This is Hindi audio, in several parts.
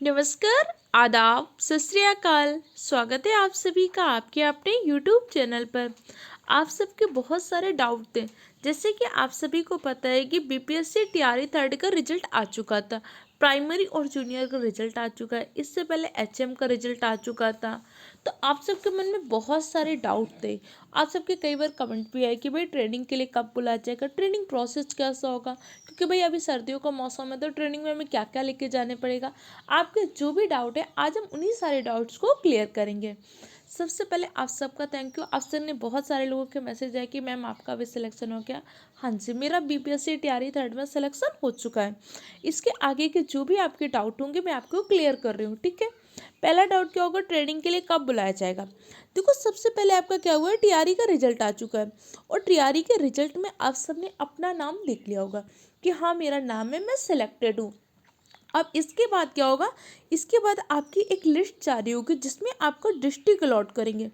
नमस्कार, आदाब, सत श्री अकाल। स्वागत है आप सभी का आपके अपने यूट्यूब चैनल पर। आप सबके बहुत सारे डाउट थे, जैसे कि आप सभी को पता है कि बीपीएससी टीआरई थर्ड का रिजल्ट आ चुका था। प्राइमरी और जूनियर का रिजल्ट आ चुका है, इससे पहले एचएम का रिजल्ट आ चुका था। तो आप सबके मन में बहुत सारे डाउट थे। आप सबके कई बार कमेंट भी आए कि भाई ट्रेनिंग के लिए कब बुलाया जाएगा, ट्रेनिंग प्रोसेस कैसा होगा, क्योंकि भाई अभी सर्दियों का मौसम है तो ट्रेनिंग में हमें क्या क्या लेके जाने पड़ेगा। आपके जो भी डाउट है आज हम उन्हीं सारे डाउट्स को क्लियर करेंगे। सबसे पहले आप सबका थैंक यू। आप सर ने बहुत सारे लोगों के मैसेज आए कि मैम आपका भी सिलेक्शन हो गया। हाँ जी, मेरा बीपीएससी टीआरई थर्ड में सिलेक्शन हो चुका है। इसके आगे के जो भी आपके डाउट होंगे मैं आपको क्लियर कर रही हूँ, ठीक है। पहला डाउट क्या होगा, ट्रेनिंग के लिए कब बुलाया जाएगा। देखो, सबसे पहले आपका क्या हुआ है, टीआरई का रिजल्ट आ चुका है और टीआरई के रिजल्ट में आप सबने अपना नाम देख लिया होगा कि हाँ मेरा नाम है, मैं सिलेक्टेड हूँ। अब इसके बाद क्या होगा, इसके बाद आपकी एक लिस्ट जारी होगी जिसमें आपको डिस्ट्रिक्ट अलॉट करेंगे।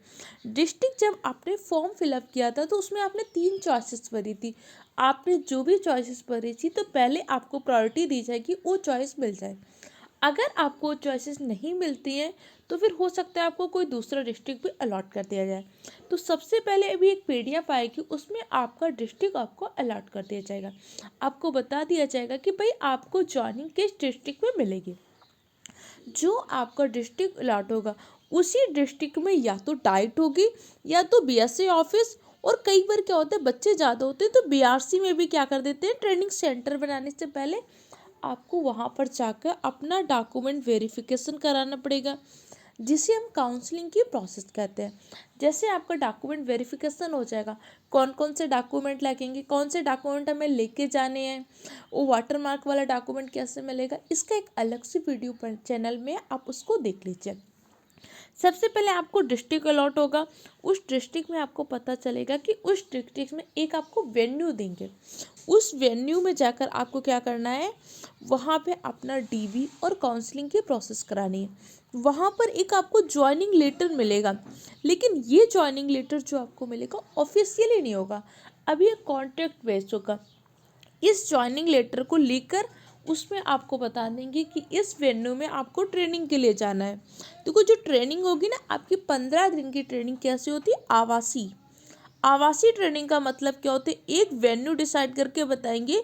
डिस्ट्रिक्ट जब आपने फॉर्म फिलअप किया था तो उसमें आपने 3 चॉइसेस भरी थी। आपने जो भी चॉइसेस भरी थी तो पहले आपको प्रायोरिटी दी जाएगी, वो चॉइस मिल जाए। अगर आपको चॉइसेस नहीं मिलती हैं तो फिर हो सकता है आपको कोई दूसरा डिस्ट्रिक्ट भी अलॉट कर दिया जाए। तो सबसे पहले अभी एक पीडीएफ आएगी, उसमें आपका डिस्ट्रिक्ट आपको अलॉट कर दिया जाएगा। आपको बता दिया जाएगा कि भाई आपको जॉइनिंग किस डिस्ट्रिक्ट में मिलेगी। जो आपका डिस्ट्रिक्ट अलॉट होगा उसी डिस्ट्रिक्ट में या तो डाइट होगी या तो बीएससी ऑफिस, और कई बार क्या होता है बच्चे ज़्यादा होते हैं तो बीआरसी में भी क्या कर देते हैं, ट्रेनिंग सेंटर बनाने से पहले आपको वहाँ पर जाकर अपना डॉक्यूमेंट वेरिफिकेशन कराना पड़ेगा, जिसे हम काउंसलिंग की प्रोसेस कहते हैं। जैसे आपका डॉक्यूमेंट वेरिफिकेशन हो जाएगा, कौन कौन से डॉक्यूमेंट लगेंगे, कौन से डॉक्यूमेंट हमें लेके जाने हैं, वो वाटर मार्क वाला डॉक्यूमेंट कैसे मिलेगा, इसका एक अलग से वीडियो पर चैनल में आप उसको देख लीजिए। सबसे पहले आपको डिस्ट्रिक्ट अलॉट होगा। उस डिस्ट्रिक्ट में आपको पता चलेगा कि उस डिस्ट्रिक्ट में एक आपको वेन्यू देंगे। उस वेन्यू में जाकर आपको क्या करना है, वहाँ पे अपना डीवी और काउंसलिंग की प्रोसेस करानी है। वहाँ पर एक आपको ज्वाइनिंग लेटर मिलेगा, लेकिन ये ज्वाइनिंग लेटर जो आपको मिलेगा ऑफिशियली नहीं होगा, अभी एक कॉन्ट्रैक्ट बेस्ड होगा। इस ज्वाइनिंग लेटर को लेकर उसमें आपको बता देंगे कि इस वेन्यू में आपको ट्रेनिंग के लिए जाना है। देखो, जो ट्रेनिंग होगी ना आपकी 15 दिन की ट्रेनिंग कैसी होती है, आवासीय। आवासीय ट्रेनिंग का मतलब क्या होता है, एक वेन्यू डिसाइड करके बताएंगे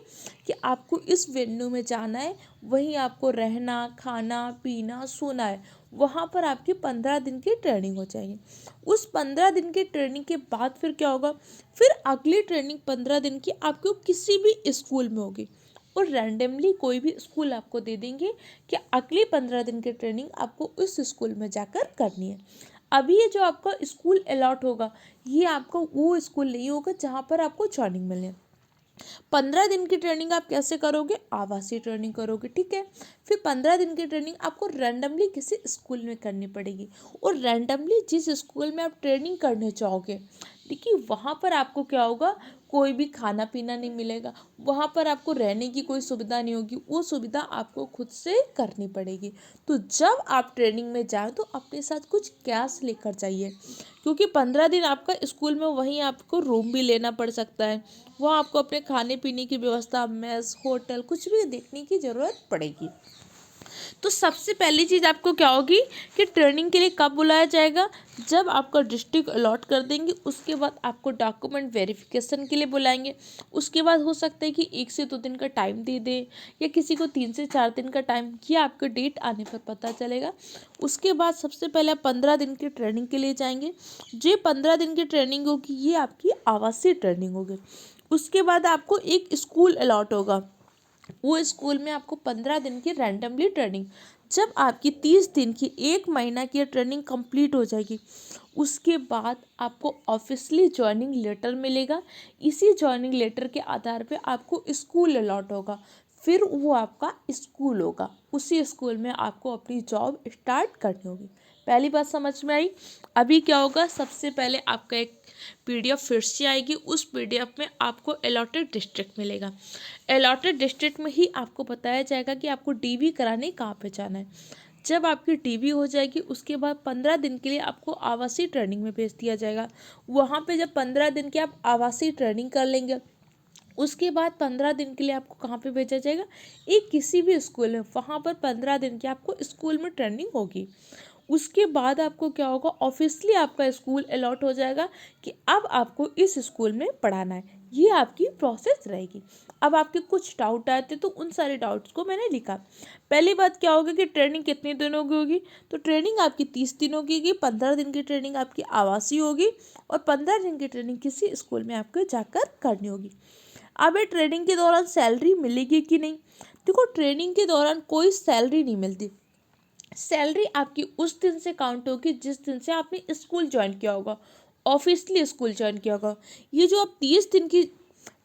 कि आपको इस वेन्यू में जाना है, वहीं आपको रहना खाना पीना सोना है। वहाँ पर आपकी 15 दिन की ट्रेनिंग हो जाएगी। उस 15 दिन की ट्रेनिंग के बाद फिर क्या होगा, फिर अगली ट्रेनिंग 15 दिन की आपको किसी भी स्कूल में होगी, और रैंडमली कोई भी स्कूल आपको दे देंगे कि अगली 15 दिन की ट्रेनिंग आपको उस स्कूल में जाकर करनी है। अभी ये जो आपका स्कूल अलॉट होगा, ये आपको वो स्कूल नहीं होगा जहाँ पर आपको ज्वाइनिंग मिले। 15 दिन की ट्रेनिंग आप कैसे करोगे, आवासीय ट्रेनिंग करोगे, ठीक है। फिर 15 दिन की ट्रेनिंग आपको रैंडमली किसी स्कूल में करनी पड़ेगी, और रैंडमली जिस स्कूल में आप ट्रेनिंग करने चाहोगे, देखिए वहाँ पर आपको क्या होगा, कोई भी खाना पीना नहीं मिलेगा, वहाँ पर आपको रहने की कोई सुविधा नहीं होगी, वो सुविधा आपको खुद से करनी पड़ेगी। तो जब आप ट्रेनिंग में जाए तो अपने साथ कुछ कैश लेकर जाइए, क्योंकि 15 दिन आपका स्कूल में वहीं आपको रूम भी लेना पड़ सकता है, वहाँ आपको अपने खाने पीने की व्यवस्था, मेस, होटल कुछ भी देखने की ज़रूरत पड़ेगी। तो सबसे पहली चीज़ आपको क्या होगी कि ट्रेनिंग के लिए कब बुलाया जाएगा, जब आपका डिस्ट्रिक्ट अलॉट कर देंगे उसके बाद आपको डॉक्यूमेंट वेरिफिकेशन के लिए बुलाएंगे। उसके बाद हो सकता है कि 1 से 2 दिन का टाइम दे दें, या किसी को 3 से 4 दिन का टाइम, ये आपका डेट आने पर पता चलेगा। उसके बाद सबसे पहले आप 15 दिन की ट्रेनिंग के लिए जाएंगे। जो 15 दिन की ट्रेनिंग होगी ये आपकी आवासीय ट्रेनिंग होगी। उसके बाद आपको एक स्कूल अलॉट होगा, वो स्कूल में आपको 15 दिन की रैंडमली ट्रेनिंग। जब आपकी 30 दिन की 1 महीना की ट्रेनिंग कंप्लीट हो जाएगी, उसके बाद आपको ऑफिशियली ज्वाइनिंग लेटर मिलेगा। इसी ज्वाइनिंग लेटर के आधार पे आपको स्कूल अलॉट होगा, फिर वो आपका स्कूल होगा, उसी स्कूल में आपको अपनी जॉब स्टार्ट करनी होगी। पहली बात समझ में आई। अभी क्या होगा, सबसे पहले आपका एक पीडीएफ फिर से आएगी, उस पीडीएफ में आपको अलॉटेड डिस्ट्रिक्ट मिलेगा। अलॉटेड डिस्ट्रिक्ट में ही आपको बताया जाएगा कि आपको डीवी कराने कहाँ पे जाना है। जब आपकी डीवी हो जाएगी उसके बाद 15 दिन के लिए आपको आवासीय ट्रेनिंग में भेज दिया जाएगा। वहाँ पे जब 15 दिन की आप आवासीय ट्रेनिंग कर लेंगे उसके बाद 15 दिन के लिए आपको कहाँ पे भेजा जाएगा, एक किसी भी स्कूल में, वहाँ पर 15 दिन की आपको स्कूल में ट्रेनिंग होगी। उसके बाद आपको क्या होगा, ऑफिशियली आपका स्कूल अलॉट हो जाएगा कि अब आपको इस स्कूल में पढ़ाना है। ये आपकी प्रोसेस रहेगी। अब आपके कुछ डाउट आए थे तो उन सारे डाउट्स को मैंने लिखा। पहली बात क्या होगी कि ट्रेनिंग कितने दिनों की होगी, तो ट्रेनिंग आपकी 30 दिनों की होगी। 15 दिन की ट्रेनिंग आपकी आवासीय होगी और 15 दिन की ट्रेनिंग किसी स्कूल में आपको जाकर करनी होगी। अब ये ट्रेनिंग के दौरान सैलरी मिलेगी कि नहीं, देखो ट्रेनिंग के दौरान कोई सैलरी नहीं मिलती। सैलरी आपकी उस दिन से काउंट होगी जिस दिन से आपने स्कूल ज्वाइन किया होगा, ऑफिशियली स्कूल ज्वाइन किया होगा। ये जो आप 30 दिन की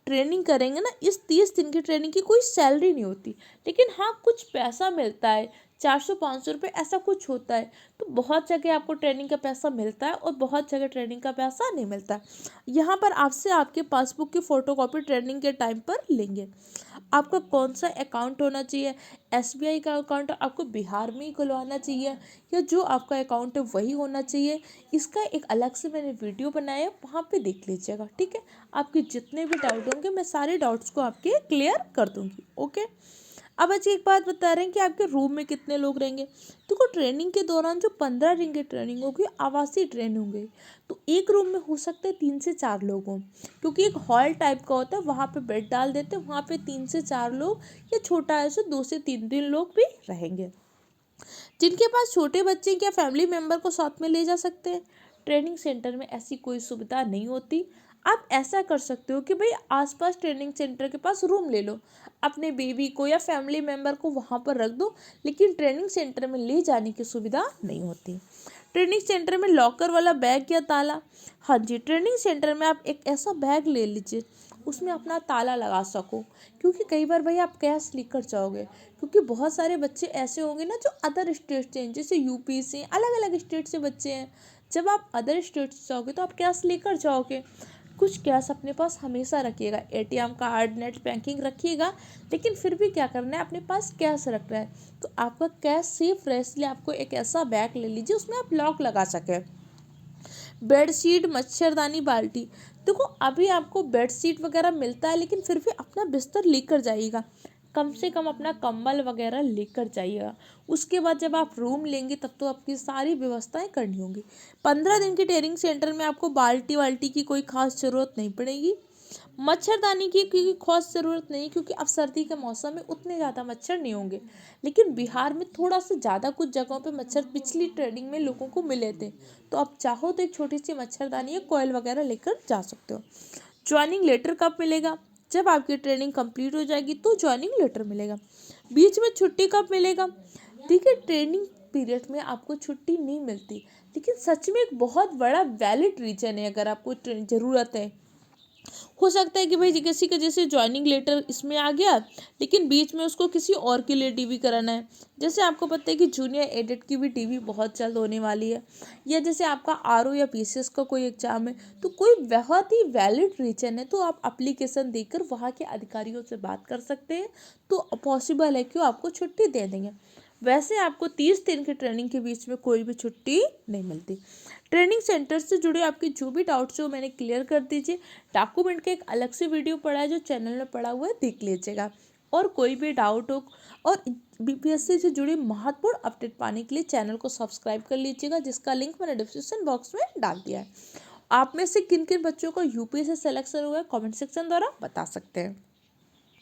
ट्रेनिंग करेंगे ना, इस 30 दिन की ट्रेनिंग की कोई सैलरी नहीं होती, लेकिन हाँ कुछ पैसा मिलता है, 400-500 रुपये ऐसा कुछ होता है। तो बहुत जगह आपको ट्रेनिंग का पैसा मिलता है और बहुत जगह ट्रेनिंग का पैसा नहीं मिलता है। यहाँ पर आपसे आपके पासबुक की फ़ोटोकॉपी ट्रेनिंग के टाइम पर लेंगे। आपका कौन सा अकाउंट होना चाहिए, SBI का अकाउंट आपको बिहार में ही खुलवाना चाहिए या जो आपका अकाउंट है वही होना चाहिए, इसका एक अलग से मैंने वीडियो बनाया है, वहाँ पे देख लीजिएगा, ठीक है। आपके जितने भी डाउट होंगे मैं सारे डाउट्स को आपके क्लियर कर दूँगी, ओके। अब अच्छा एक बात बता रहे हैं कि आपके रूम में कितने लोग रहेंगे। देखो ट्रेनिंग के दौरान जो 15 दिन की ट्रेनिंग होगी आवासीय ट्रेनिंग होगी, तो एक रूम में हो सकता है 3 से 4 लोग हों, क्योंकि एक हॉल टाइप का होता है, वहाँ पे बेड डाल देते हैं, वहाँ पे 3 से 4 लोग या छोटा ऐसे 2 से 3 लोग भी रहेंगे। जिनके पास छोटे बच्चे क्या फैमिली मेम्बर को साथ में ले जा सकते हैं। ट्रेनिंग सेंटर में ऐसी कोई सुविधा नहीं होती। आप ऐसा कर सकते हो कि भाई आसपास ट्रेनिंग सेंटर के पास रूम ले लो, अपने बेबी को या फैमिली मेम्बर को वहाँ पर रख दो, लेकिन ट्रेनिंग सेंटर में ले जाने की सुविधा नहीं होती। ट्रेनिंग सेंटर में लॉकर वाला बैग या ताला, हाँ जी, ट्रेनिंग सेंटर में आप एक ऐसा बैग ले लीजिए उसमें अपना ताला लगा सको, क्योंकि कई बार भाई आप कैश लेकर जाओगे, क्योंकि बहुत सारे बच्चे ऐसे होंगे ना जो अदर स्टेट से हैं, जैसे यूपी से, अलग अलग स्टेट से बच्चे हैं। जब आप अदर स्टेट से जाओगे तो आप कैश लेकर जाओगे, कुछ कैश अपने पास हमेशा रखिएगा, ATM कार्ड नेट बैंकिंग रखिएगा, लेकिन फिर भी क्या करना है, अपने पास कैश रखना है। तो आपका कैश सेफ रहे इसलिए आपको एक ऐसा बैग ले लीजिए उसमें आप लॉक लगा सकें। बेडशीट, मच्छरदानी, बाल्टी, देखो अभी आपको बेडशीट वगैरह मिलता है, लेकिन फिर भी अपना बिस्तर लेकर जाइएगा, कम से कम अपना कंबल वगैरह लेकर जाइएगा। उसके बाद जब आप रूम लेंगे तब तो आपकी सारी व्यवस्थाएं करनी होंगी। 15 दिन की ट्रेनिंग सेंटर में आपको बाल्टी वाल्टी की कोई खास ज़रूरत नहीं पड़ेगी। मच्छरदानी की खास ज़रूरत नहीं, क्योंकि अब सर्दी के मौसम में उतने ज़्यादा मच्छर नहीं होंगे, लेकिन बिहार में थोड़ा सा ज़्यादा कुछ जगहों पे मच्छर पिछली ट्रेनिंग में लोगों को मिले थे, तो आप चाहो तो एक छोटी सी मच्छरदानी या कोयल वगैरह लेकर जा सकते हो। ज्वाइनिंग लेटर कब मिलेगा, जब आपकी ट्रेनिंग कंप्लीट हो जाएगी तो ज्वाइनिंग लेटर मिलेगा। बीच में छुट्टी कब मिलेगा, देखिए ट्रेनिंग पीरियड में आपको छुट्टी नहीं मिलती, लेकिन सच में एक बहुत बड़ा वैलिड रीज़न है अगर आपको ज़रूरत है। हो सकता है कि भाई किसी का जैसे ज्वाइनिंग लेटर इसमें आ गया, लेकिन बीच में उसको किसी और के लिए DV कराना है। जैसे आपको पता है कि जूनियर एडेड की भी DV बहुत जल्द होने वाली है, या जैसे आपका RO या PCS का कोई एग्जाम है, तो कोई बहुत ही वैलिड रीजन है तो आप अप्लीकेशन देकर वहाँ के अधिकारियों से बात कर सकते हैं, तो पॉसिबल है कि वो आपको छुट्टी दे देंगे। वैसे आपको 30 दिन की ट्रेनिंग के बीच में कोई भी छुट्टी नहीं मिलती। ट्रेनिंग सेंटर से जुड़े आपके जो भी डाउट्स हो मैंने क्लियर कर दीजिए। डॉक्यूमेंट का एक अलग से वीडियो पड़ा है जो चैनल में पड़ा हुआ है, देख लीजिएगा। और कोई भी डाउट हो और BPSC से जुड़ी महत्वपूर्ण अपडेट पाने के लिए चैनल को सब्सक्राइब कर लीजिएगा, जिसका लिंक मैंने डिस्क्रिप्शन बॉक्स में डाल दिया है। आप में से किन किन बच्चों का UP से सिलेक्शन हुआ है कमेंट सेक्शन द्वारा बता सकते हैं।